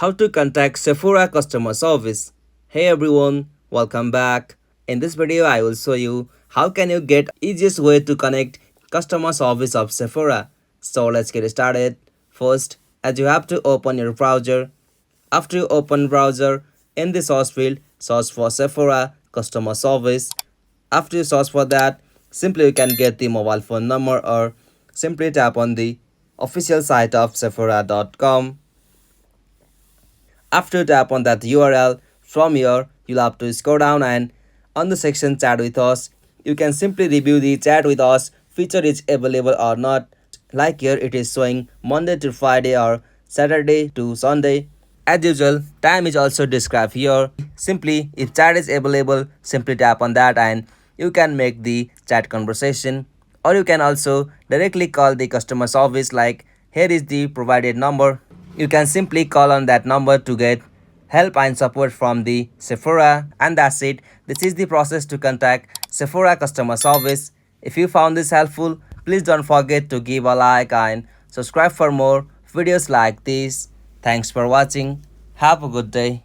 How to contact Sephora customer service. Hey everyone, welcome back. In this video I will show you how can you get easiest way to connect customer service of Sephora. So let's get started. First, as you have to open your browser. After you open browser, in the search field, search for Sephora customer service. After you search for that, simply you can get the mobile phone number or simply tap on the official site of Sephora.com. After tap on that URL, from here you'll have to scroll down and on the section chat with us, you can simply review the chat with us feature is available or not. Like here it is showing Monday to Friday or Saturday to Sunday. As usual, time is also described here. Simply if chat is available, simply tap on that and you can make the chat conversation, or you can also directly call the customer service. Like here is the provided number, you can simply call on that number to get help and support from the Sephora, and that's it. This is the process to contact Sephora customer service. If you found this helpful, please don't forget to give a like and subscribe for more videos like this. Thanks for watching. Have a good day.